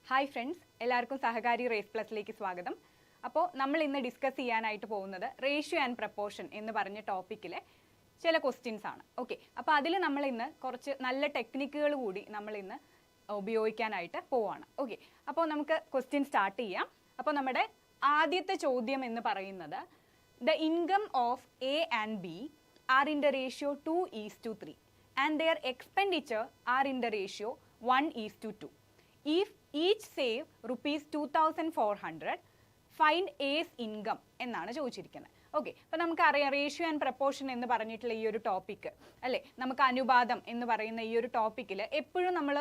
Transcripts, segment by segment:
Hi friends, എല്ലാവർക്കും സഹകാരി raise പ്ലസിലേക്ക് സ്വാഗതം. അപ്പോൾ നമ്മൾ ഇന്ന് ഡിസ്കസ് ചെയ്യാനായിട്ട് പോകുന്നത് റേഷ്യോ ആൻഡ് പ്രപ്പോർഷൻ എന്ന് പറഞ്ഞ ടോപ്പിക്കിലെ ചില ക്വസ്റ്റ്യൻസ് ആണ്. ഓക്കെ, അപ്പോൾ അതിൽ നമ്മൾ ഇന്ന് കുറച്ച് നല്ല ടെക്നിക്കുകൾ കൂടി നമ്മൾ ഇന്ന് ഉപയോഗിക്കാനായിട്ട് പോവാണ്. ഓക്കെ, അപ്പോൾ നമുക്ക് ക്വസ്റ്റ്യൻ സ്റ്റാർട്ട് ചെയ്യാം. അപ്പോൾ നമ്മുടെ ആദ്യത്തെ ചോദ്യം എന്ന് പറയുന്നത് the income of A and B are in the ratio 2:3 and their expenditure are in the ratio 1:2. If each save rupees 2,400, find A's income എന്നാണ് ചോദിച്ചിരിക്കുന്നത്. ഓക്കെ, അപ്പോൾ നമുക്കറിയാം റേഷ്യോ ആൻഡ് പ്രപ്പോർഷൻ എന്ന് പറഞ്ഞിട്ടുള്ള ഈ ഒരു ടോപ്പിക്ക് അല്ലേ, നമുക്ക് അനുപാതം എന്ന് പറയുന്ന ഈ ഒരു ടോപ്പിക്കിൽ എപ്പോഴും നമ്മൾ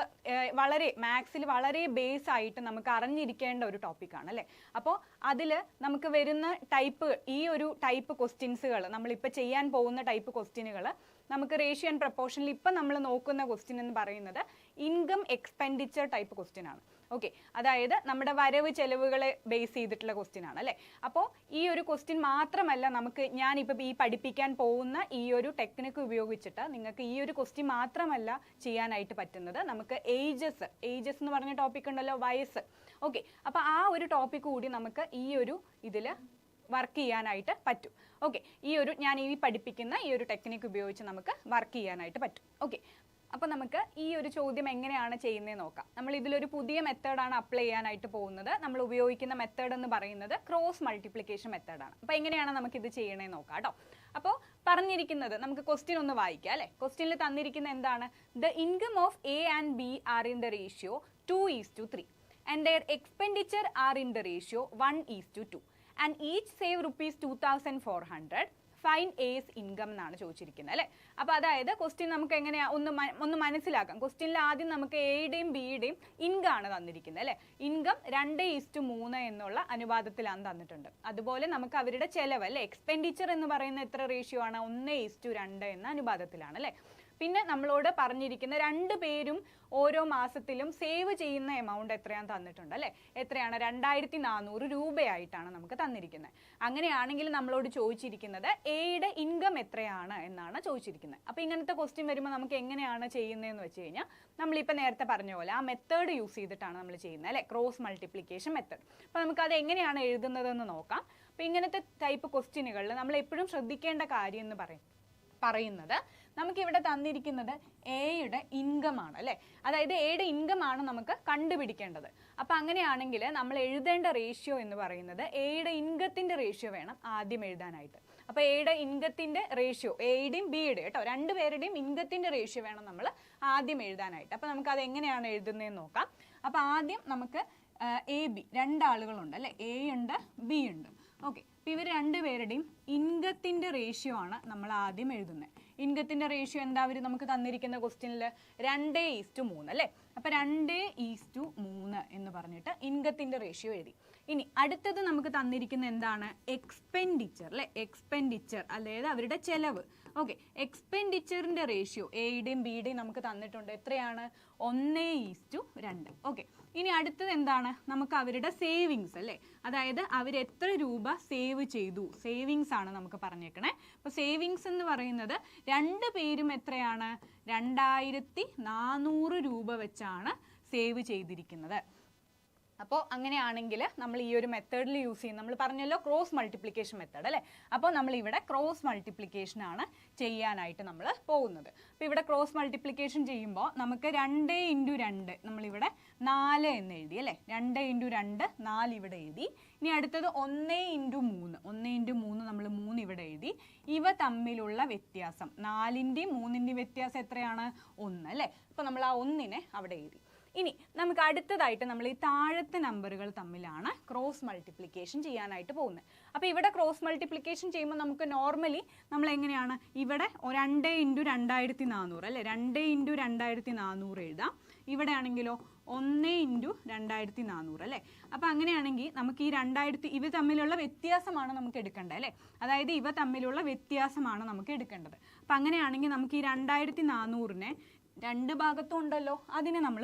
വളരെ മാത്സിൽ വളരെ ബേസ് ആയിട്ട് നമുക്ക് അറിഞ്ഞിരിക്കേണ്ട ഒരു ടോപ്പിക്കാണ് അല്ലേ. അപ്പോൾ അതിൽ നമുക്ക് വരുന്ന ഈ ഒരു ടൈപ്പ് ക്വസ്റ്റ്യൻസുകൾ, നമ്മളിപ്പോൾ ചെയ്യാൻ പോകുന്ന ടൈപ്പ് ക്വസ്റ്റ്യനുകൾ നമുക്ക് റേഷ്യോ ആൻഡ് പ്രപ്പോർഷനിൽ ഇപ്പം നമ്മൾ നോക്കുന്ന ക്വസ്റ്റ്യൻ എന്ന് പറയുന്നത് ഇൻകം എക്സ്പെൻഡിച്ചർ ടൈപ്പ് ക്വസ്റ്റ്യൻ ആണ്. ഓക്കെ, അതായത് നമ്മുടെ വരവ് ചെലവുകളെ ബേസ് ചെയ്തിട്ടുള്ള ക്വസ്റ്റ്യൻ ആണ് അല്ലേ. അപ്പോൾ ഈ ഒരു ക്വസ്റ്റ്യൻ മാത്രമല്ല, നമുക്ക് ഞാനിപ്പോൾ ഈ പഠിപ്പിക്കാൻ പോകുന്ന ഈ ഒരു ടെക്നിക്ക് ഉപയോഗിച്ചിട്ട് നിങ്ങൾക്ക് ഈ ഒരു ക്വസ്റ്റ്യൻ മാത്രമല്ല ചെയ്യാനായിട്ട് പറ്റുന്നത്. നമുക്ക് ഏജസ് എന്ന് പറഞ്ഞ ടോപ്പിക് ഉണ്ടല്ലോ, വയസ്സ്. ഓക്കെ, അപ്പോൾ ആ ഒരു ടോപ്പിക് കൂടി നമുക്ക് ഈ ഒരു ഇതിൽ വർക്ക് ചെയ്യാനായിട്ട് പറ്റും. ഓക്കെ, ഞാൻ ഈ പഠിപ്പിക്കുന്ന ഈ ഒരു ടെക്നിക്ക് ഉപയോഗിച്ച് നമുക്ക് വർക്ക് ചെയ്യാനായിട്ട് പറ്റും. ഓക്കെ, അപ്പോൾ നമുക്ക് ഈ ഒരു ചോദ്യം എങ്ങനെയാണ് ചെയ്യുന്നത് നോക്കാം. നമ്മൾ ഇതിലൊരു പുതിയ മെത്തേഡാണ് അപ്ലൈ ചെയ്യാനായിട്ട് പോകുന്നത്. നമ്മൾ ഉപയോഗിക്കുന്ന മെത്തേഡ് എന്ന് പറയുന്നത് ക്രോസ് മൾട്ടിപ്ലിക്കേഷൻ മെത്തേഡാണ്. അപ്പോൾ എങ്ങനെയാണ് നമുക്കിത് ചെയ്യണേന്ന് നോക്കാം കേട്ടോ. അപ്പോൾ പറഞ്ഞിരിക്കുന്നത് നമുക്ക് ക്വസ്റ്റ്യൻ ഒന്ന് വായിക്കാം അല്ലേ. ക്വസ്റ്റ്യനിൽ തന്നിരിക്കുന്ന എന്താണ്? The income of A and B are in the ratio 2:3 and their expenditure are in the ratio 1:2 and each save rupees 2,400. Fine A's income എന്നാണ് ചോദിച്ചിരിക്കുന്നത് അല്ലേ. അപ്പോൾ അതായത് ക്വസ്റ്റ്യൻ നമുക്ക് എങ്ങനെയാ ഒന്ന് മനസ്സിലാക്കാം. ക്വസ്റ്റ്യനിൽ ആദ്യം നമുക്ക് എയുടെയും ബിയുടെയും ഇൻകം ആണ് തന്നിരിക്കുന്നത് അല്ലേ. ഇൻകം 2:3 എന്നുള്ള അനുപാതത്തിലാണ് തന്നിട്ടുണ്ട്. അതുപോലെ നമുക്ക് അവരുടെ ചെലവ് അല്ലേ, എക്സ്പെൻഡിച്ചർ എന്ന് പറയുന്ന എത്ര റേഷ്യോ ആണ്? 1:2 എന്ന അനുപാതത്തിലാണ് അല്ലേ. പിന്നെ നമ്മളോട് പറഞ്ഞിരിക്കുന്ന രണ്ടു പേരും ഓരോ മാസത്തിലും സേവ് ചെയ്യുന്ന എമൗണ്ട് എത്രയാണ് തന്നിട്ടുണ്ട് അല്ലേ. എത്രയാണ്? 2,400 രൂപയായിട്ടാണ് നമുക്ക് തന്നിരിക്കുന്നത്. അങ്ങനെയാണെങ്കിൽ നമ്മളോട് ചോദിച്ചിരിക്കുന്നത് എയുടെ ഇൻകം എത്രയാണ് എന്നാണ് ചോദിച്ചിരിക്കുന്നത്. അപ്പോൾ ഇങ്ങനത്തെ ക്വസ്റ്റ്യൻ വരുമ്പോൾ നമുക്ക് എങ്ങനെയാണ് ചെയ്യുന്നതെന്ന് വെച്ച് കഴിഞ്ഞാൽ നമ്മളിപ്പോൾ നേരത്തെ പറഞ്ഞ പോലെ ആ മെത്തേഡ് യൂസ് ചെയ്തിട്ടാണ് നമ്മൾ ചെയ്യുന്നത് അല്ലേ, ക്രോസ് മൾട്ടിപ്ലിക്കേഷൻ മെത്തേഡ്. അപ്പോൾ നമുക്കത് എങ്ങനെയാണ് എഴുതുന്നതെന്ന് നോക്കാം. അപ്പോൾ ഇങ്ങനത്തെ ടൈപ്പ് ക്വസ്റ്റ്യനുകളിൽ നമ്മൾ എപ്പോഴും ശ്രദ്ധിക്കേണ്ട കാര്യം എന്ന് പറയുന്നത് നമുക്കിവിടെ തന്നിരിക്കുന്നത് എയുടെ ഇൻകം ആണ് അല്ലേ. അതായത് എയുടെ ഇൻകം ആണ് നമുക്ക് കണ്ടുപിടിക്കേണ്ടത്. അപ്പം അങ്ങനെയാണെങ്കിൽ നമ്മൾ എഴുതേണ്ട റേഷ്യോ എന്ന് പറയുന്നത് എയുടെ ഇൻകത്തിൻ്റെ റേഷ്യോ വേണം ആദ്യം എഴുതാനായിട്ട്. അപ്പോൾ എയുടെ ഇൻകത്തിൻ്റെ റേഷ്യോ, എയുടെയും ബിയുടെയും കേട്ടോ, രണ്ടുപേരുടെയും ഇൻകത്തിൻ്റെ റേഷ്യോ വേണം നമ്മൾ ആദ്യം എഴുതാനായിട്ട്. അപ്പോൾ നമുക്കത് എങ്ങനെയാണ് എഴുതുന്നതെന്ന് നോക്കാം. അപ്പോൾ ആദ്യം നമുക്ക് എ ബി രണ്ടാളുകളുണ്ട് അല്ലേ, എ ഉണ്ട് ബി ഉണ്ട്. ഓക്കെ, അപ്പോൾ ഇവർ രണ്ടുപേരുടെയും ഇൻകത്തിൻ്റെ റേഷ്യോ ആണ് നമ്മൾ ആദ്യം എഴുതുന്നത്. ഇൻകത്തിൻ്റെ റേഷ്യോ എന്താ അവർ നമുക്ക് തന്നിരിക്കുന്ന ക്വസ്റ്റ്യനിൽ? 2:3 അല്ലേ. അപ്പോൾ 2:3 എന്ന് പറഞ്ഞിട്ട് ഇൻകത്തിൻ്റെ റേഷ്യോ എഴുതി. ഇനി അടുത്തത് നമുക്ക് തന്നിരിക്കുന്ന എന്താണ്? എക്സ്പെൻഡിച്ചർ അല്ലേ. എക്സ്പെൻഡിച്ചർ അതായത് അവരുടെ ചെലവ്. ഓക്കെ, എക്സ്പെൻഡിച്ചറിൻ്റെ റേഷ്യോ എയുടെയും ബിയുടെയും നമുക്ക് തന്നിട്ടുണ്ട്. എത്രയാണ്? 1:2. ഓക്കെ, ഇനി അടുത്തത് എന്താണ്? നമുക്ക് അവരുടെ സേവിങ്സ് അല്ലേ, അതായത് അവർ എത്ര രൂപ സേവ് ചെയ്തു, സേവിങ്സ് ആണ് നമുക്ക് പറഞ്ഞേക്കണേ. അപ്പോൾ സേവിങ്സ് എന്ന് പറയുന്നത് രണ്ടു പേരും എത്രയാണ്? 2,400 രൂപ വെച്ചാണ് സേവ് ചെയ്തിരിക്കുന്നത്. അപ്പോൾ അങ്ങനെയാണെങ്കിൽ നമ്മൾ ഈ ഒരു മെത്തേഡിൽ യൂസ് ചെയ്യും. നമ്മൾ പറഞ്ഞല്ലോ ക്രോസ് മൾട്ടിപ്ലിക്കേഷൻ മെത്തേഡ് അല്ലേ. അപ്പോൾ നമ്മൾ ഇവിടെ ക്രോസ് മൾട്ടിപ്ലിക്കേഷൻ ആണ് ചെയ്യാനായിട്ട് നമ്മൾ പോകുന്നത്. അപ്പോൾ ഇവിടെ ക്രോസ് മൾട്ടിപ്ലിക്കേഷൻ ചെയ്യുമ്പോൾ നമുക്ക് 2:2 നമ്മളിവിടെ 4 എന്ന് എഴുതി അല്ലേ. 2:2 4 ഇവിടെ എഴുതി. ഇനി അടുത്തത് 1:3 നമ്മൾ 3 ഇവിടെ എഴുതി. ഇവ തമ്മിലുള്ള വ്യത്യാസം 4ൻ്റെയും 3ൻ്റെയും വ്യത്യാസം എത്രയാണ്? 1 അല്ലേ. അപ്പോൾ നമ്മൾ ആ 1നെ അവിടെ എഴുതി. ഇനി നമുക്ക് അടുത്തതായിട്ട് നമ്മൾ ഈ താഴത്തെ നമ്പറുകൾ തമ്മിലാണ് ക്രോസ് മൾട്ടിപ്ലിക്കേഷൻ ചെയ്യാനായിട്ട് പോകുന്നത്. അപ്പോൾ ഇവിടെ ക്രോസ് മൾട്ടിപ്ലിക്കേഷൻ ചെയ്യുമ്പോൾ നമുക്ക് നോർമലി നമ്മൾ എങ്ങനെയാണ് ഇവിടെ 2:2400 അല്ലേ, 2:2400 എഴുതാം. ഇവിടെ ആണെങ്കിലോ 1:2400 അല്ലേ. അപ്പോൾ അങ്ങനെയാണെങ്കിൽ നമുക്ക് ഈ 2000 ഇവ തമ്മിലുള്ള വ്യത്യാസമാണ് നമുക്ക് എടുക്കേണ്ടത് അല്ലേ. അതായത് ഇവ തമ്മിലുള്ള വ്യത്യാസമാണ് നമുക്ക് എടുക്കേണ്ടത്. അപ്പം അങ്ങനെയാണെങ്കിൽ നമുക്ക് ഈ 2,400നെ രണ്ട് ഭാഗത്തും ഉണ്ടല്ലോ, അതിനെ നമ്മൾ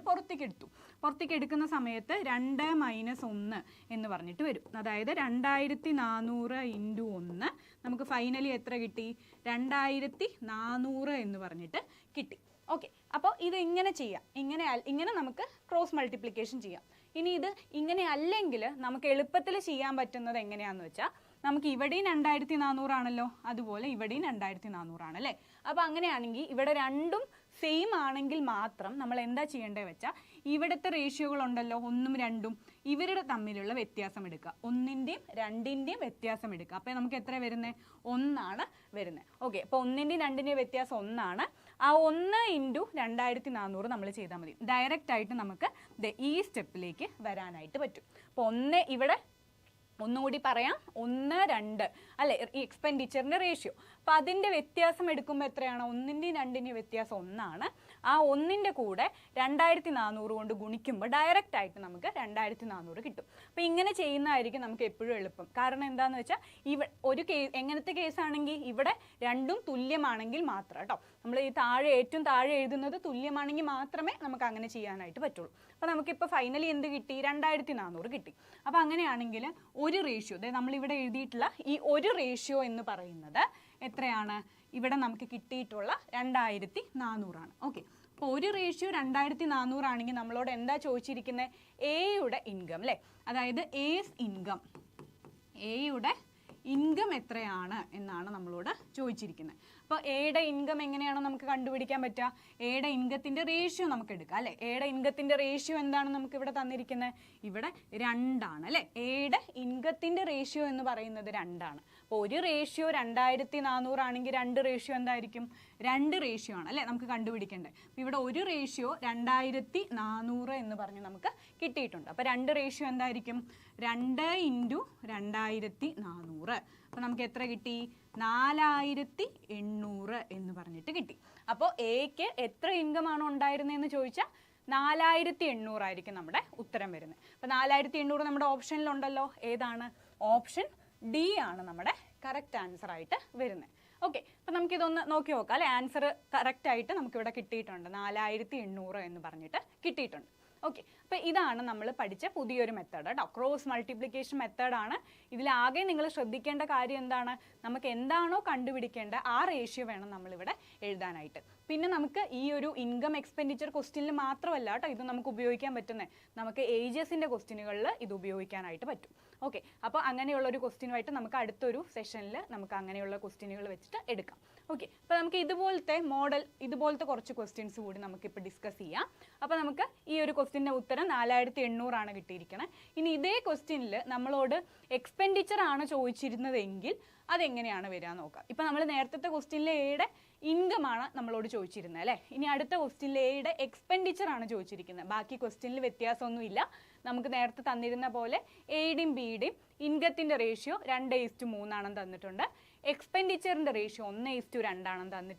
പുറത്തേക്ക് എടുത്തു. പുറത്തേക്ക് എടുക്കുന്ന സമയത്ത് 2 - 1 എന്ന് പറഞ്ഞിട്ട് വരും. അതായത് 2,400 × 1 നമുക്ക് ഫൈനലി എത്ര കിട്ടി? 2,400 എന്ന് പറഞ്ഞിട്ട് കിട്ടി. ഓക്കെ, അപ്പോൾ ഇത് ഇങ്ങനെ ചെയ്യാം, ഇങ്ങനെ നമുക്ക് ക്രോസ് മൾട്ടിപ്ലിക്കേഷൻ ചെയ്യാം. ഇനി ഇത് ഇങ്ങനെ അല്ലെങ്കിൽ നമുക്ക് എളുപ്പത്തിൽ ചെയ്യാൻ പറ്റുന്നത് എങ്ങനെയാണെന്ന് വെച്ചാൽ, നമുക്ക് ഇവിടെയും 2400 ആണല്ലോ, അതുപോലെ ഇവിടെയും 2400 ആണ് അല്ലേ. അപ്പോൾ അങ്ങനെയാണെങ്കിൽ ഇവിടെ രണ്ടും സെയിം ആണെങ്കിൽ മാത്രം നമ്മൾ എന്താ ചെയ്യേണ്ടത് വെച്ചാൽ, ഇവിടുത്തെ റേഷ്യോകളുണ്ടല്ലോ 1ഉം 2ഉം, ഇവരുടെ തമ്മിലുള്ള വ്യത്യാസം എടുക്കുക, 1ൻ്റെയും 2ൻ്റെയും വ്യത്യാസം എടുക്കുക. അപ്പോൾ നമുക്ക് എത്ര വരുന്നത്? 1 ആണ് വരുന്നത്. ഓക്കെ, അപ്പോൾ 1ൻ്റെയും 2ൻ്റെയും വ്യത്യാസം 1 ആണ്. ആ 1 × 2400 നമ്മൾ ചെയ്താൽ മതി. ഡയറക്റ്റ് ആയിട്ട് നമുക്ക് ഈ സ്റ്റെപ്പിലേക്ക് വരാനായിട്ട് പറ്റും. അപ്പോൾ 1 ഇവിടെ ഒന്നുകൂടി പറയാം, 1, 2 അല്ലെ ഈ എക്സ്പെൻഡിച്ചറിൻ്റെ റേഷ്യോ. അപ്പം അതിൻ്റെ വ്യത്യാസം എടുക്കുമ്പോൾ എത്രയാണ്? 1ൻ്റെയും 2ൻ്റെയും വ്യത്യാസം 1 ആണ്. ആ 1ൻ്റെ കൂടെ 2400 കൊണ്ട് ഗുണിക്കുമ്പോൾ ഡയറക്റ്റ് ആയിട്ട് നമുക്ക് 2400 കിട്ടും. അപ്പോൾ ഇങ്ങനെ ചെയ്യുന്നതായിരിക്കും നമുക്ക് എപ്പോഴും എളുപ്പം. കാരണം എന്താണെന്ന് വെച്ചാൽ, ഒരു എങ്ങനത്തെ കേസാണെങ്കിൽ ഇവിടെ രണ്ടും തുല്യമാണെങ്കിൽ മാത്രം കേട്ടോ, നമ്മൾ ഈ ഏറ്റവും താഴെ എഴുതുന്നത് തുല്യമാണെങ്കിൽ മാത്രമേ നമുക്ക് അങ്ങനെ ചെയ്യാനായിട്ട് പറ്റുള്ളൂ. അപ്പോൾ നമുക്കിപ്പോൾ ഫൈനലി എന്ത് കിട്ടി? 2400 കിട്ടി. അപ്പോൾ അങ്ങനെയാണെങ്കിൽ ഒരു റേഷ്യോ, നമ്മളിവിടെ എഴുതിയിട്ടുള്ള ഈ ഒരു റേഷ്യോ എന്ന് പറയുന്നത് എത്രയാണ്? ഇവിടെ നമുക്ക് കിട്ടിയിട്ടുള്ള 2400 ആണ്. ഓക്കെ, അപ്പോൾ ഒരു റേഷ്യോ 2400 ആണെങ്കിൽ നമ്മളോട് എന്താ ചോദിച്ചിരിക്കുന്നത്? എയുടെ ഇൻകം അല്ലേ, അതായത് എയുടെ ഇൻകം എത്രയാണ് എന്നാണ് നമ്മളോട് ചോദിച്ചിരിക്കുന്നത്. അപ്പോൾ എയുടെ ഇൻകം എങ്ങനെയാണ് നമുക്ക് കണ്ടുപിടിക്കാൻ പറ്റുക? എയുടെ ഇൻകത്തിൻ്റെ റേഷ്യോ നമുക്ക് എടുക്കാം അല്ലേ. എയുടെ ഇൻകത്തിൻ്റെ റേഷ്യോ എന്താണ് നമുക്ക് ഇവിടെ തന്നിരിക്കുന്നത്? ഇവിടെ 2 ആണ് അല്ലേ. എയുടെ ഇൻകത്തിൻ്റെ റേഷ്യോ എന്ന് പറയുന്നത് 2 ആണ്. അപ്പോൾ ഒരു റേഷ്യോ 2400 ആണെങ്കിൽ 2 റേഷ്യോ എന്തായിരിക്കും? 2 റേഷ്യോ ആണ് അല്ലേ നമുക്ക് കണ്ടുപിടിക്കേണ്ടത്. അപ്പോൾ ഇവിടെ ഒരു റേഷ്യോ 2400 എന്ന് പറഞ്ഞ് നമുക്ക് കിട്ടിയിട്ടുണ്ട്. അപ്പോൾ 2 റേഷ്യോ എന്തായിരിക്കും? 2 × 2400. അപ്പോൾ നമുക്ക് എത്ര കിട്ടി? 4800 എന്ന് പറഞ്ഞിട്ട് കിട്ടി. അപ്പോൾ എക്ക് എത്ര ഇൻകം ആണോ ഉണ്ടായിരുന്നതെന്ന് ചോദിച്ചാൽ 4800 ആയിരിക്കും നമ്മുടെ ഉത്തരം വരുന്നത്. അപ്പോൾ 4800 നമ്മുടെ ഓപ്ഷനിലുണ്ടല്ലോ. ഏതാണ്? ഓപ്ഷൻ ഡി ആണ് നമ്മുടെ കറക്റ്റ് ആൻസർ ആയിട്ട് വരുന്നത്. ഓക്കെ, അപ്പോൾ നമുക്കിതൊന്ന് നോക്കി നോക്കാം അല്ലേ. ആൻസർ കറക്റ്റ് ആയിട്ട് നമുക്കിവിടെ കിട്ടിയിട്ടുണ്ട്, 4800 എന്ന് പറഞ്ഞിട്ട് കിട്ടിയിട്ടുണ്ട്. ഓക്കെ, അപ്പോൾ ഇതാണ് നമ്മൾ പഠിച്ച പുതിയൊരു മെത്തേഡ് കേട്ടോ, ക്രോസ് മൾട്ടിപ്ലിക്കേഷൻ മെത്തേഡാണ്. ഇതിലാകെ നിങ്ങൾ ശ്രദ്ധിക്കേണ്ട കാര്യം എന്താണ്? നമുക്ക് എന്താണോ കണ്ടുപിടിക്കേണ്ട ആ റേഷ്യോ വേണം നമ്മളിവിടെ എഴുതാനായിട്ട്. പിന്നെ നമുക്ക് ഈ ഒരു ഇൻകം എക്സ്പെൻഡിച്ചർ ക്വസ്റ്റ്യനിൽ മാത്രമല്ല കേട്ടോ ഇത് നമുക്ക് ഉപയോഗിക്കാൻ പറ്റുന്നത്, നമുക്ക് ഏജസിൻ്റെ ക്വസ്റ്റ്യനുകളിൽ ഇത് ഉപയോഗിക്കാനായിട്ട് പറ്റും. ഓക്കെ, അപ്പോൾ അങ്ങനെയുള്ള ഒരു ക്വസ്റ്റ്യനുമായിട്ട് നമുക്ക് അടുത്തൊരു സെഷനിൽ നമുക്ക് അങ്ങനെയുള്ള ക്വസ്റ്റ്യനുകൾ വെച്ചിട്ട് എടുക്കാം. ഓക്കെ, അപ്പോൾ നമുക്ക് ഇതുപോലത്തെ കുറച്ച് ക്വസ്റ്റ്യൻസ് കൂടി നമുക്കിപ്പോൾ ഡിസ്കസ് ചെയ്യാം. അപ്പോൾ നമുക്ക് ഈ ഒരു ക്വസ്റ്റ്യൻ്റെ ഉത്തരം 4800 ആണ് കിട്ടിയിരിക്കുന്നത്. ഇനി ഇതേ ക്വസ്റ്റ്യനിൽ നമ്മളോട് എക്സ്പെൻഡിച്ചർ ആണ് ചോദിച്ചിരുന്നതെങ്കിൽ അതെങ്ങനെയാണ് വരിക നോക്കാം. ഇപ്പം നമ്മൾ നേരത്തെ ക്വസ്റ്റ്യനിലെ എയുടെ ഇൻകം ആണ് നമ്മളോട് ചോദിച്ചിരുന്നത് അല്ലേ. ഇനി അടുത്ത ക്വസ്റ്റ്യനിലെ എയുടെ എക്സ്പെൻഡിച്ചർ ആണ് ചോദിച്ചിരിക്കുന്നത്. ബാക്കി ക്വസ്റ്റ്യനിൽ വ്യത്യാസമൊന്നുമില്ല. നമുക്ക് നേരത്തെ തന്നിരുന്ന പോലെ എയുടെയും ബിയുടെയും ഇൻകത്തിൻ്റെ റേഷ്യോ 2:3 ആണെന്ന് തന്നിട്ടുണ്ട്. എക്സ്പെൻഡിച്ചറിൻ്റെ റേഷ്യോ 1:2 ആണെന്ന്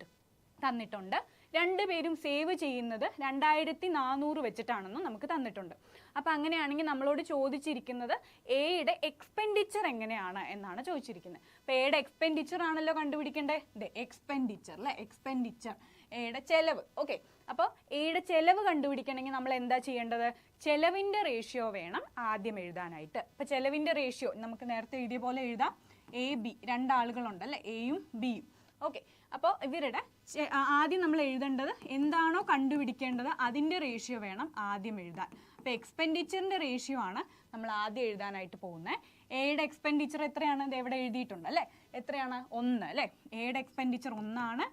തന്നിട്ടുണ്ട്. രണ്ടുപേരും സേവ് ചെയ്യുന്നത് 2400 വെച്ചിട്ടാണെന്നും നമുക്ക് തന്നിട്ടുണ്ട്. അപ്പോൾ അങ്ങനെയാണെങ്കിൽ നമ്മളോട് ചോദിച്ചിരിക്കുന്നത് എയുടെ എക്സ്പെൻഡിച്ചർ എങ്ങനെയാണ് എന്നാണ് ചോദിച്ചിരിക്കുന്നത്. അപ്പോൾ എയുടെ എക്സ്പെൻഡിച്ചർ ആണല്ലോ കണ്ടുപിടിക്കേണ്ടത്. എക്സ്പെൻഡിച്ചർ അല്ലേ, എക്സ്പെൻഡിച്ചർ എയുടെ ചെലവ്. ഓക്കെ, അപ്പോൾ എയുടെ ചെലവ് കണ്ടുപിടിക്കണമെങ്കിൽ നമ്മൾ എന്താ ചെയ്യേണ്ടത്? ചെലവിൻ്റെ റേഷ്യോ വേണം ആദ്യം എഴുതാനായിട്ട്. അപ്പോൾ ചെലവിൻ്റെ റേഷ്യോ നമുക്ക് നേരത്തെ എഴുതിയ പോലെ എഴുതാം. AB, 2 ആളുകളുണ്ടല്ലേ, എയും ബിയും. ഓക്കെ, അപ്പോൾ ഇവരുടെ ആദ്യം നമ്മൾ എഴുതേണ്ടത് എന്താണോ കണ്ടുപിടിക്കേണ്ടത് അതിൻ്റെ റേഷ്യോ വേണം ആദ്യം എഴുതാൻ. അപ്പോൾ എക്സ്പെൻഡിച്ചറിൻ്റെ റേഷ്യോ ആണ് നമ്മൾ ആദ്യം എഴുതാനായിട്ട് പോകുന്നത്. എയുടെ എക്സ്പെൻഡിച്ചർ എത്രയാണ്? ഇത് എവിടെ എഴുതിയിട്ടുണ്ട് അല്ലേ. എത്രയാണ്? 1 അല്ലേ. എയുടെ എക്സ്പെൻഡിച്ചർ 1 ആണ്,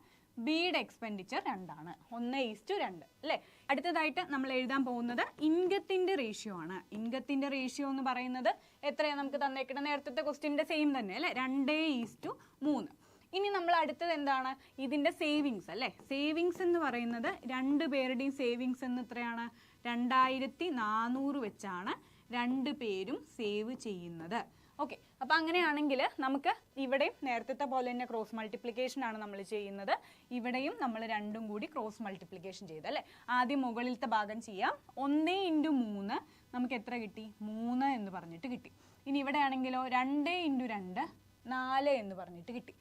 ബിയുടെ എക്സ്പെൻഡിച്ചർ 2 ആണ്, 1:2 അല്ലേ. അടുത്തതായിട്ട് നമ്മൾ എഴുതാൻ പോകുന്നത് ഇൻകത്തിൻ്റെ റേഷ്യോ ആണ്. ഇൻകത്തിൻ്റെ റേഷ്യോ എന്ന് പറയുന്നത് എത്രയാണ് നമുക്ക് തന്നേക്കണം? നേരത്തെ ക്വസ്റ്റ്യൻ്റെ സെയിം തന്നെ അല്ലേ, 2:3. ഇനി നമ്മൾ അടുത്തത് എന്താണ്? ഇതിൻ്റെ സേവിങ്സ് അല്ലേ. സേവിങ്സ് എന്ന് പറയുന്നത് 2 പേരുടെയും സേവിങ്സ് എന്ന് എത്രയാണ്? 2400 വെച്ചാണ് 2 പേരും സേവ് ചെയ്യുന്നത്. ഓക്കെ, അപ്പോൾ അങ്ങനെയാണെങ്കിൽ നമുക്ക് ഇവിടെയും നേരത്തെ പോലെ തന്നെ ക്രോസ് മൾട്ടിപ്ലിക്കേഷൻ ആണ് നമ്മൾ ചെയ്യുന്നത്. ഇവിടെയും നമ്മൾ രണ്ടും കൂടി ക്രോസ് മൾട്ടിപ്ലിക്കേഷൻ ചെയ്ത് അല്ലേ. ആദ്യം മുകളിലത്തെ ഭാഗം ചെയ്യാം. 1:3 നമുക്ക് എത്ര കിട്ടി? 3 എന്ന് പറഞ്ഞിട്ട് കിട്ടി. ഇനി ഇവിടെ ആണെങ്കിലോ 2:2 4 എന്ന് പറഞ്ഞിട്ട് കിട്ടി.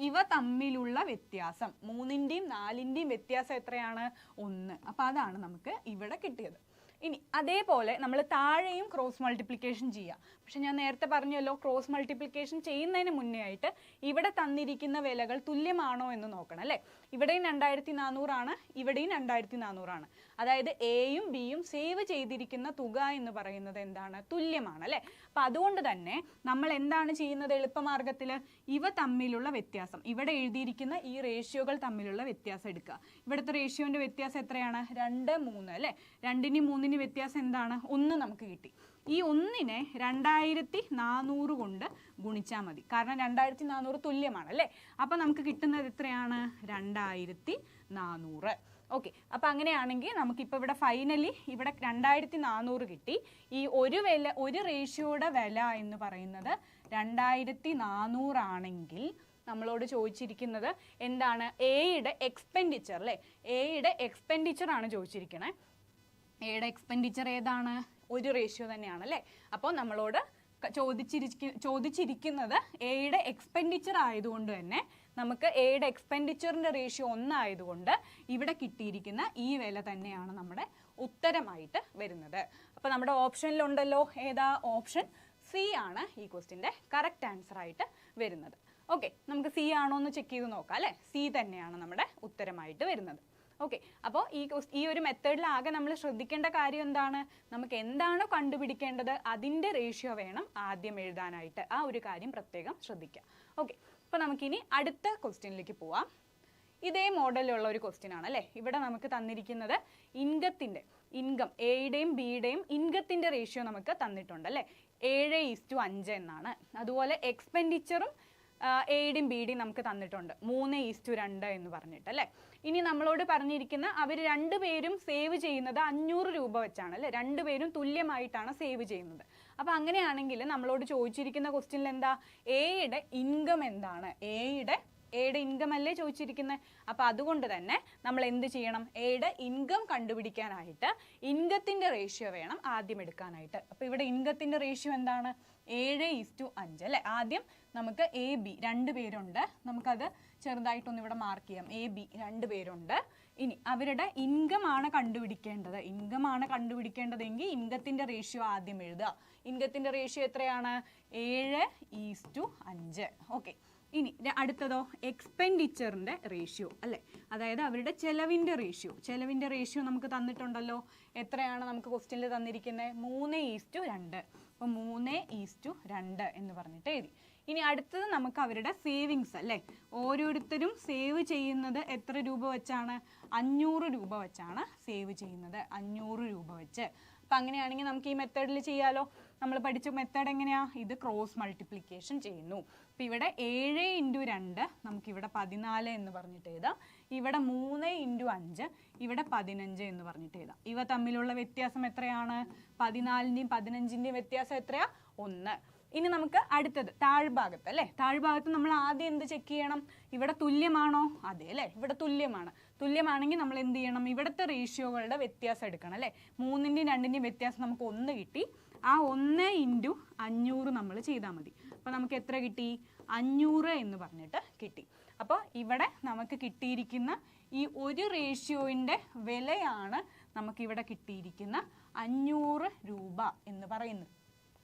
ഇവ തമ്മിലുള്ള വ്യത്യാസം 3ൻ്റെയും 4ൻ്റെയും വ്യത്യാസം എത്രയാണ്? 1. അപ്പോൾ അതാണ് നമുക്ക് ഇവിടെ കിട്ടിയത്. ഇനി അതേപോലെ നമ്മൾ താഴെയും ക്രോസ് മൾട്ടിപ്ലിക്കേഷൻ ചെയ്യാം. പക്ഷെ ഞാൻ നേരത്തെ പറഞ്ഞല്ലോ, ക്രോസ് മൾട്ടിപ്ലിക്കേഷൻ ചെയ്യുന്നതിന് മുന്നേ ആയിട്ട് ഇവിടെ തന്നിരിക്കുന്ന വിലകൾ തുല്യമാണോ എന്ന് നോക്കണം അല്ലേ. ഇവിടെയും 2400 ആണ്, ഇവിടെയും 2400 ആണ്. അതായത് എയും ബിയും സേവ് ചെയ്തിരിക്കുന്ന തുക എന്ന് പറയുന്നത് എന്താണ്? തുല്യമാണ് അല്ലേ. അപ്പം അതുകൊണ്ട് തന്നെ നമ്മൾ എന്താണ് ചെയ്യുന്നത്? എളുപ്പമാർഗത്തിൽ ഇവ തമ്മിലുള്ള വ്യത്യാസം, ഇവിടെ എഴുതിയിരിക്കുന്ന ഈ റേഷ്യോകൾ തമ്മിലുള്ള വ്യത്യാസം എടുക്കുക. ഇവിടുത്തെ റേഷ്യോൻ്റെ വ്യത്യാസം എത്രയാണ്? 2, 3 അല്ലേ. 2നും 3നും വ്യത്യാസം എന്താണ്? 1 നമുക്ക് കിട്ടി. ഈ 1നെ 2400 കൊണ്ട് ഗുണിച്ചാൽ മതി. കാരണം 2400 തുല്യമാണ് അല്ലേ. അപ്പം നമുക്ക് കിട്ടുന്നത് എത്രയാണ്? 2400. ഓക്കെ, അപ്പം അങ്ങനെയാണെങ്കിൽ നമുക്കിപ്പോൾ ഇവിടെ ഫൈനലി ഇവിടെ 2400 കിട്ടി. ഈ ഒരു റേഷ്യോയുടെ വില എന്ന് പറയുന്നത് 2400 ആണെങ്കിൽ നമ്മളോട് ചോദിച്ചിരിക്കുന്നത് എന്താണ്? എയുടെ എക്സ്പെൻഡിച്ചർ അല്ലേ. എയുടെ എക്സ്പെൻഡിച്ചർ ആണ് ചോദിച്ചിരിക്കണേ. എയുടെ എക്സ്പെൻഡിച്ചർ ഏതാണ്? ഒരു റേഷ്യോ തന്നെയാണ് അല്ലേ. അപ്പോൾ നമ്മളോട് ചോദിച്ചിരിക്കുന്നത് എയുടെ എക്സ്പെൻഡിച്ചർ ആയതുകൊണ്ട് തന്നെ നമുക്ക് എയുടെ എക്സ്പെൻഡിച്ചറിൻ്റെ റേഷ്യോ 1 ആയതുകൊണ്ട് ഇവിടെ കിട്ടിയിരിക്കുന്ന ഈ വില തന്നെയാണ് നമ്മുടെ ഉത്തരമായിട്ട് വരുന്നത്. അപ്പോൾ നമ്മുടെ ഓപ്ഷനിലുണ്ടല്ലോ, ഏതാ? ഓപ്ഷൻ സി ആണ് ഈ ക്വസ്റ്റിൻ്റെ കറക്റ്റ് ആൻസർ ആയിട്ട് വരുന്നത്. ഓക്കെ, നമുക്ക് സി ആണോ എന്ന് ചെക്ക് ചെയ്ത് നോക്കാം അല്ലേ. സി തന്നെയാണ് നമ്മുടെ ഉത്തരമായിട്ട് വരുന്നത്. ഓക്കെ, അപ്പോൾ ഈ ഒരു മെത്തേഡിൽ ആകെ നമ്മൾ ശ്രദ്ധിക്കേണ്ട കാര്യം എന്താണ്? നമുക്ക് എന്താണോ കണ്ടുപിടിക്കേണ്ടത് അതിൻ്റെ റേഷ്യോ വേണം ആദ്യം എഴുതാനായിട്ട്. ആ ഒരു കാര്യം പ്രത്യേകം ശ്രദ്ധിക്കുക. ഓക്കെ, അപ്പോൾ നമുക്കിനി അടുത്ത ക്വസ്റ്റ്യനിലേക്ക് പോവാം. ഇതേ മോഡലിലുള്ള ഒരു ക്വസ്റ്റ്യൻ ആണ് അല്ലേ. ഇവിടെ നമുക്ക് തന്നിരിക്കുന്നത് ഇൻകം എയുടെയും ബിയുടെയും ഇൻകത്തിൻ്റെ റേഷ്യോ നമുക്ക് തന്നിട്ടുണ്ട് അല്ലേ. 7:5 എന്നാണ്. അതുപോലെ എക്സ്പെൻഡിച്ചറും എയുടെയും ബിയുടെയും നമുക്ക് തന്നിട്ടുണ്ട് 3:2 എന്ന് പറഞ്ഞിട്ട് അല്ലേ. ഇനി നമ്മളോട് പറഞ്ഞിരിക്കുന്ന അവർ രണ്ടുപേരും സേവ് ചെയ്യുന്നത് 500 രൂപ വെച്ചാണ് അല്ലേ. രണ്ടുപേരും തുല്യമായിട്ടാണ് സേവ് ചെയ്യുന്നത്. അപ്പം അങ്ങനെയാണെങ്കിൽ നമ്മളോട് ചോദിച്ചിരിക്കുന്ന ക്വസ്റ്റ്യനിൽ എന്താ? എയുടെ ഇൻകം എന്താണ്? എയുടെ ഇൻകം അല്ലേ ചോദിച്ചിരിക്കുന്നത്. അപ്പം അതുകൊണ്ട് തന്നെ നമ്മൾ എന്ത് ചെയ്യണം? എയുടെ ഇൻകം കണ്ടുപിടിക്കാനായിട്ട് ഇൻകത്തിൻ്റെ റേഷ്യോ വേണം ആദ്യം എടുക്കാനായിട്ട്. അപ്പോൾ ഇവിടെ ഇൻകത്തിൻ്റെ റേഷ്യോ എന്താണ്? 7:5 അല്ലേ. ആദ്യം നമുക്ക് എ ബി 2 പേരുണ്ട്. നമുക്കത് ചെറുതായിട്ടൊന്ന് ഇവിടെ മാർക്ക് ചെയ്യാം. എ ബി 2 പേരുണ്ട്. ഇനി അവരുടെ ഇൻകമാണ് കണ്ടുപിടിക്കേണ്ടതെങ്കിൽ ഇൻകത്തിൻ്റെ റേഷ്യോ ആദ്യം എഴുതുക. ഇൻകത്തിൻ്റെ റേഷ്യോ എത്രയാണ്? 7:5. ഓക്കെ, ഇനി അടുത്തതോ എക്സ്പെൻഡിച്ചറിൻ്റെ റേഷ്യോ അല്ലേ. അതായത് അവരുടെ ചെലവിൻ്റെ റേഷ്യോ നമുക്ക് തന്നിട്ടുണ്ടല്ലോ. എത്രയാണ് നമുക്ക് ക്വസ്റ്റ്യനിൽ തന്നിരിക്കുന്നത്? 3:2. അപ്പോൾ 3:2 എന്ന് പറഞ്ഞിട്ട് എഴുതി. ഇനി അടുത്തത് നമുക്ക് അവരുടെ സേവിങ്സ് അല്ലേ. ഓരോരുത്തരും സേവ് ചെയ്യുന്നത് എത്ര രൂപ വെച്ചാണ്? 500 രൂപ വെച്ചാണ് സേവ് ചെയ്യുന്നത്. 500 രൂപ വെച്ച്. അപ്പം അങ്ങനെയാണെങ്കിൽ നമുക്ക് ഈ മെത്തേഡിൽ ചെയ്യാലോ. നമ്മൾ പഠിച്ച മെത്തേഡ് എങ്ങനെയാ? ഇത് ക്രോസ് മൾട്ടിപ്ലിക്കേഷൻ ചെയ്യുന്നു. അപ്പം ഇവിടെ 7:2 നമുക്കിവിടെ 14 എന്ന് പറഞ്ഞിട്ട് എഴുതാം. ഇവിടെ 3:5 ഇവിടെ 15 എന്ന് പറഞ്ഞിട്ട് എഴുതാം. ഇവ തമ്മിലുള്ള വ്യത്യാസം എത്രയാണ്? 14ൻ്റെയും 15ൻ്റെയും വ്യത്യാസം എത്രയാ? 1. ഇനി നമുക്ക് അടുത്തത് താഴ്ഭാഗത്ത് അല്ലേ. താഴ്ഭാഗത്ത് നമ്മൾ ആദ്യം എന്ത് ചെക്ക് ചെയ്യണം? ഇവിടെ തുല്യമാണോ? അതെ അല്ലേ, ഇവിടെ തുല്യമാണെങ്കിൽ നമ്മൾ എന്ത് ചെയ്യണം? ഇവിടുത്തെ റേഷ്യോകളുടെ വ്യത്യാസം എടുക്കണം അല്ലേ. 3ൻ്റെയും 2ൻ്റെയും വ്യത്യാസം നമുക്ക് 1 കിട്ടി. ആ 1 × 500 നമ്മൾ ചെയ്താൽ മതി. അപ്പോൾ നമുക്ക് എത്ര കിട്ടി? 500 എന്ന് പറഞ്ഞിട്ട് കിട്ടി. അപ്പോൾ ഇവിടെ നമുക്ക് കിട്ടിയിരിക്കുന്ന ഈ ഒരു റേഷ്യോയിൻ്റെ വിലയാണ് നമുക്കിവിടെ കിട്ടിയിരിക്കുന്ന 500 രൂപ എന്ന് പറയുന്നത്.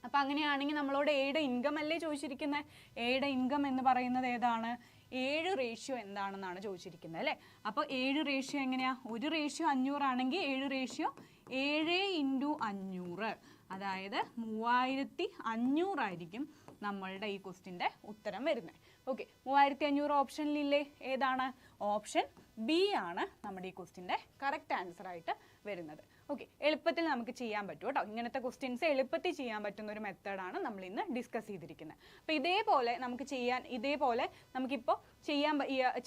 അപ്പം അങ്ങനെയാണെങ്കിൽ നമ്മളോട് എയുടെ ഇൻകം അല്ലേ ചോദിച്ചിരിക്കുന്നത്. എയുടെ ഇൻകം എന്ന് പറയുന്നത് ഏതാണ്? 7 എന്താണെന്നാണ് ചോദിച്ചിരിക്കുന്നത് അല്ലേ. അപ്പോൾ 7 എങ്ങനെയാ? ഒരു റേഷ്യോ 500 ആണെങ്കിൽ 7 × 500 അതായത് 3500 ആയിരിക്കും നമ്മളുടെ ഈ ക്വസ്റ്റിൻ്റെ ഉത്തരം വരുന്നത്. ഓക്കെ, 3500 ഓപ്ഷനിലില്ലേ? ഏതാണ്? ഓപ്ഷൻ ബി ആണ് നമ്മുടെ ഈ ക്വസ്റ്റിൻ്റെ കറക്റ്റ് ആൻസർ ആയിട്ട് വരുന്നത്. ഓക്കെ, എളുപ്പത്തിൽ നമുക്ക് ചെയ്യാൻ പറ്റും കേട്ടോ. ഇങ്ങനത്തെ ക്വസ്റ്റ്യൻസ് എളുപ്പത്തിൽ ചെയ്യാൻ പറ്റുന്ന ഒരു മെത്തേഡാണ് നമ്മൾ ഇന്ന് ഡിസ്കസ് ചെയ്തിരിക്കുന്നത്. അപ്പോൾ ഇതേപോലെ നമുക്കിപ്പോൾ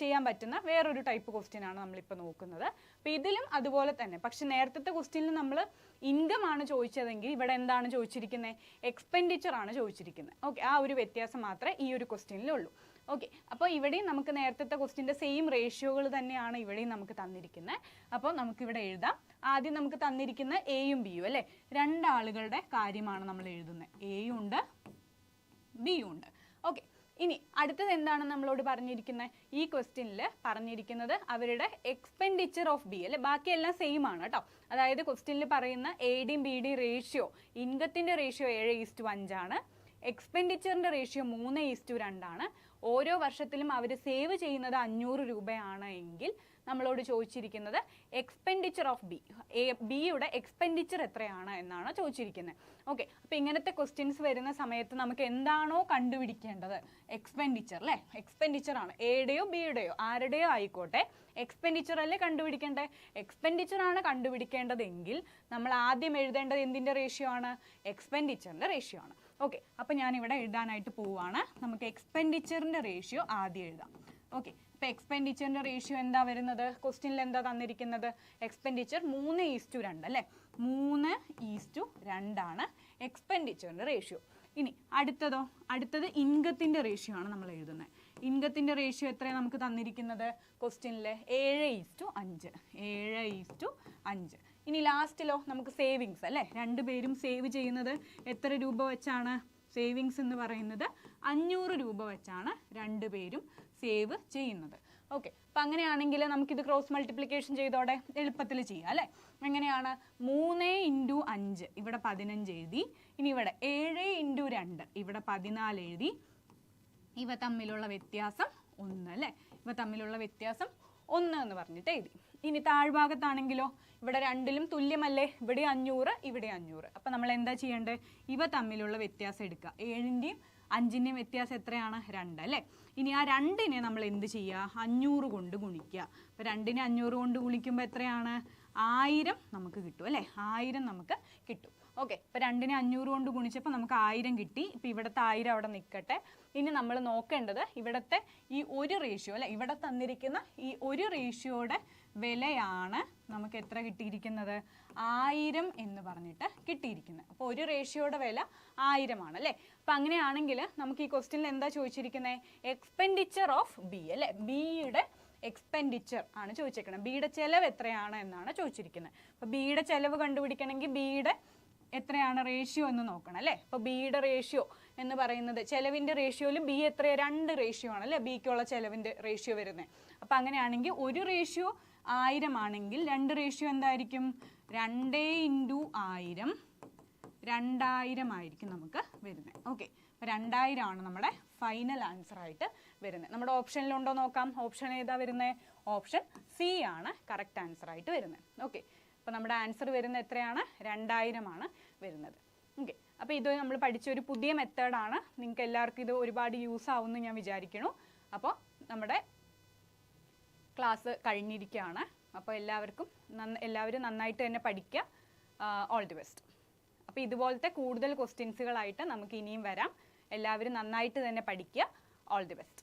ചെയ്യാൻ പറ്റുന്ന വേറൊരു ടൈപ്പ് ക്വസ്റ്റ്യൻ ആണ് നമ്മളിപ്പോൾ നോക്കുന്നത്. അപ്പോൾ ഇതിലും അതുപോലെ തന്നെ, പക്ഷെ നേരത്തെ ക്വസ്റ്റ്യനിൽ നമ്മൾ ഇൻകം ആണ് ചോദിച്ചതെങ്കിൽ ഇവിടെ എന്താണ് ചോദിച്ചിരിക്കുന്നത്? എക്സ്പെൻഡിച്ചർ ആണ് ചോദിച്ചിരിക്കുന്നത്. ഓക്കെ, ആ ഒരു വ്യത്യാസം മാത്രമേ ഈ ഒരു ക്വസ്റ്റ്യനിലുള്ളൂ. ഓക്കെ, അപ്പോൾ ഇവിടെയും നമുക്ക് നേരത്തെ ക്വസ്റ്റ്യൻ്റെ സെയിം റേഷ്യോകൾ തന്നെയാണ് ഇവിടെയും നമുക്ക് തന്നിരിക്കുന്നത്. അപ്പോൾ നമുക്കിവിടെ എഴുതാം. ആദ്യം നമുക്ക് തന്നിരിക്കുന്ന എയും ബിയും അല്ലേ. 2 ആളുകളുടെ കാര്യമാണ് നമ്മൾ എഴുതുന്നത്. എയും ഉണ്ട് ബിയും ഉണ്ട്. ഓക്കെ, ഇനി അടുത്തത് എന്താണ് നമ്മളോട് പറഞ്ഞിരിക്കുന്നത്? ഈ ക്വസ്റ്റ്യനിൽ പറഞ്ഞിരിക്കുന്നത് അവരുടെ എക്സ്പെൻഡിച്ചർ ഓഫ് ബി അല്ലെ, ബാക്കിയെല്ലാം സെയിം ആണ് കേട്ടോ. അതായത് ക്വസ്റ്റ്യനിൽ പറയുന്ന എ ഡിയും ബി ഡിയും റേഷ്യോ, ഇൻകത്തിൻ്റെ റേഷ്യോ 7:5 ആണ്, എക്സ്പെൻഡിച്ചറിൻ്റെ റേഷ്യോ 3:2 ആണ്. ഓരോ വർഷത്തിലും അവർ സേവ് ചെയ്യുന്നത് 500 രൂപയാണ് എങ്കിൽ നമ്മളോട് ചോദിച്ചിരിക്കുന്നത് എക്സ്പെൻഡിച്ചർ ഓഫ് ബി, ബിയുടെ എക്സ്പെൻഡിച്ചർ എത്രയാണ് എന്നാണ് ചോദിച്ചിരിക്കുന്നത്. ഓക്കെ, അപ്പോൾ ഇങ്ങനത്തെ ക്വസ്റ്റ്യൻസ് വരുന്ന സമയത്ത് നമുക്ക് എന്താണോ കണ്ടുപിടിക്കേണ്ടത്, എക്സ്പെൻഡിച്ചർ അല്ലേ, എക്സ്പെൻഡിച്ചർ ആണ്, എയുടെയോ ബിയുടെയോ ആരുടെയോ ആയിക്കോട്ടെ, എക്സ്പെൻഡിച്ചർ അല്ലേ കണ്ടുപിടിക്കേണ്ടത്. എക്സ്പെൻഡിച്ചർ ആണ് കണ്ടുപിടിക്കേണ്ടതെങ്കിൽ നമ്മൾ ആദ്യം എഴുതേണ്ടത് എന്തിൻ്റെ റേഷ്യോ ആണ്? എക്സ്പെൻഡിച്ചറിൻ്റെ റേഷ്യോ ആണ്. ഓക്കെ, അപ്പോൾ ഞാനിവിടെ എഴുതാനായിട്ട് പോവുകയാണ്. നമുക്ക് എക്സ്പെൻഡിച്ചറിൻ്റെ റേഷ്യോ ആദ്യം എഴുതാം. ഓക്കെ, ഇപ്പോൾ എക്സ്പെൻഡിച്ചറിൻ്റെ റേഷ്യോ എന്താ വരുന്നത്? ക്വസ്റ്റ്യനിൽ എന്താ തന്നിരിക്കുന്നത്? എക്സ്പെൻഡിച്ചർ 3:2 അല്ലേ, 3:2 ആണ് എക്സ്പെൻഡിച്ചറിൻ്റെ റേഷ്യോ. ഇനി അടുത്തത് ഇൻകത്തിൻ്റെ റേഷ്യോ ആണ് നമ്മൾ എഴുതുന്നത്. ഇൻകത്തിൻ്റെ റേഷ്യോ എത്രയാണ് നമുക്ക് തന്നിരിക്കുന്നത് ക്വസ്റ്റ്യനിൽ? 7:5. 7:5. ഇനി ലാസ്റ്റിലോ നമുക്ക് സേവിങ്സ് അല്ലേ, രണ്ടുപേരും സേവ് ചെയ്യുന്നത് എത്ര രൂപ വെച്ചാണ്? സേവിങ്സ് എന്ന് പറയുന്നത് 500 രൂപ വെച്ചാണ് രണ്ടുപേരും സേവ് ചെയ്യുന്നത്. ഓക്കെ, അപ്പം അങ്ങനെയാണെങ്കിൽ നമുക്കിത് ക്രോസ് മൾട്ടിപ്ലിക്കേഷൻ ചെയ്തോടെ എളുപ്പത്തിൽ ചെയ്യാം അല്ലേ. എങ്ങനെയാണ്? 3 × 5 ഇവിടെ 15 എഴുതി. ഇനി ഇവിടെ 7 × 2 ഇവിടെ 14 എഴുതി. ഇവ തമ്മിലുള്ള വ്യത്യാസം 1 അല്ലേ, ഇവ തമ്മിലുള്ള വ്യത്യാസം 1 എന്ന് പറഞ്ഞിട്ട് എഴുതി. ഇനി താഴ്ഭാഗത്താണെങ്കിലോ ഇവിടെ രണ്ടിലും തുല്യമല്ലേ, ഇവിടെ 500 ഇവിടെ 500. അപ്പം നമ്മൾ എന്താ ചെയ്യേണ്ടത്? ഇവ തമ്മിലുള്ള വ്യത്യാസം എടുക്കുക. 7ൻ്റെയും 5ൻ്റെയും വ്യത്യാസം എത്രയാണ്? 2 അല്ലേ. ഇനി ആ 2നെ നമ്മൾ എന്ത് ചെയ്യുക? 500 കൊണ്ട് ഗുണിക്കുക. അപ്പോൾ 2നെ 500 കൊണ്ട് ഗുണിക്കുമ്പോൾ എത്രയാണ്? 1000 നമുക്ക് കിട്ടും അല്ലേ, 1000 നമുക്ക് കിട്ടും. ഓക്കെ, ഇപ്പോൾ 2നെ 500 കൊണ്ട് ഗുണിച്ചപ്പോൾ നമുക്ക് 1000 കിട്ടി. ഇപ്പോൾ ഇവിടുത്തെ 1000 അവിടെ നിൽക്കട്ടെ. ഇനി നമ്മൾ നോക്കേണ്ടത് ഇവിടുത്തെ ഈ ഒരു റേഷ്യോ അല്ലെ, ഇവിടെ തന്നിരിക്കുന്ന ഈ ഒരു റേഷ്യോയുടെ വിലയാണ് നമുക്ക് എത്ര കിട്ടിയിരിക്കുന്നത്? 1000 എന്ന് പറഞ്ഞിട്ട് കിട്ടിയിരിക്കുന്നത്. അപ്പോൾ ഒരു റേഷ്യോയുടെ വില 1000 ആണ് അല്ലേ. അപ്പം അങ്ങനെയാണെങ്കിൽ നമുക്ക് ഈ ക്വസ്റ്റ്യനിൽ എന്താ ചോദിച്ചിരിക്കുന്നത്? എക്സ്പെൻഡിച്ചർ ഓഫ് ബി അല്ലേ, ബിയുടെ എക്സ്പെൻഡിച്ചർ ആണ് ചോദിച്ചിരിക്കുന്നത്. ബിയുടെ ചെലവ് എത്രയാണ് എന്നാണ് ചോദിച്ചിരിക്കുന്നത്. അപ്പോൾ ബിയുടെ ചെലവ് കണ്ടുപിടിക്കണമെങ്കിൽ ബിയുടെ എത്രയാണ് റേഷ്യോ എന്ന് നോക്കണം അല്ലേ. അപ്പോൾ ബിയുടെ റേഷ്യോ എന്ന് പറയുന്നത്, ചെലവിൻ്റെ റേഷ്യോയിൽ ബി എത്രയാണ്? 2 റേഷ്യോ ആണ് അല്ലേ ബിക്കുള്ള ചെലവിൻ്റെ റേഷ്യോ വരുന്നത്. അപ്പം അങ്ങനെയാണെങ്കിൽ ഒരു റേഷ്യോ 1000 ആണെങ്കിൽ 2 റേഷ്യോ എന്തായിരിക്കും? 2 × 1000 2000 ആയിരിക്കും നമുക്ക് വരുന്നത്. ഓക്കെ, അപ്പോൾ 2000 ആണ് നമ്മുടെ ഫൈനൽ ആൻസർ ആയിട്ട് വരുന്നത്. നമ്മുടെ ഓപ്ഷനിലുണ്ടോ നോക്കാം. ഓപ്ഷൻ ഏതാ വരുന്നത്? ഓപ്ഷൻ സി ആണ് കറക്റ്റ് ആൻസർ ആയിട്ട് വരുന്നത്. ഓക്കെ, അപ്പോൾ നമ്മുടെ ആൻസർ വരുന്നത് എത്രയാണ്? 2000 ആണ് വരുന്നത്. ഓക്കെ, അപ്പോൾ ഇത് നമ്മൾ പഠിച്ച ഒരു പുതിയ മെത്തേഡാണ്. നിങ്ങൾക്ക് എല്ലാവർക്കും ഇത് ഒരുപാട് യൂസ് ആവുമെന്ന് ഞാൻ വിചാരിക്കുന്നു. അപ്പോൾ നമ്മുടെ ക്ലാസ് കഴിഞ്ഞിരിക്കുകയാണ്. അപ്പോൾ എല്ലാവരും നന്നായിട്ട് തന്നെ പഠിക്കുക. All the best. അപ്പോൾ ഇതുപോലത്തെ കൂടുതൽ ക്വസ്റ്റ്യൻസുകളായിട്ട് നമുക്ക് ഇനിയും വരാം. എല്ലാവരും നന്നായിട്ട് തന്നെ പഠിക്കുക. All the best.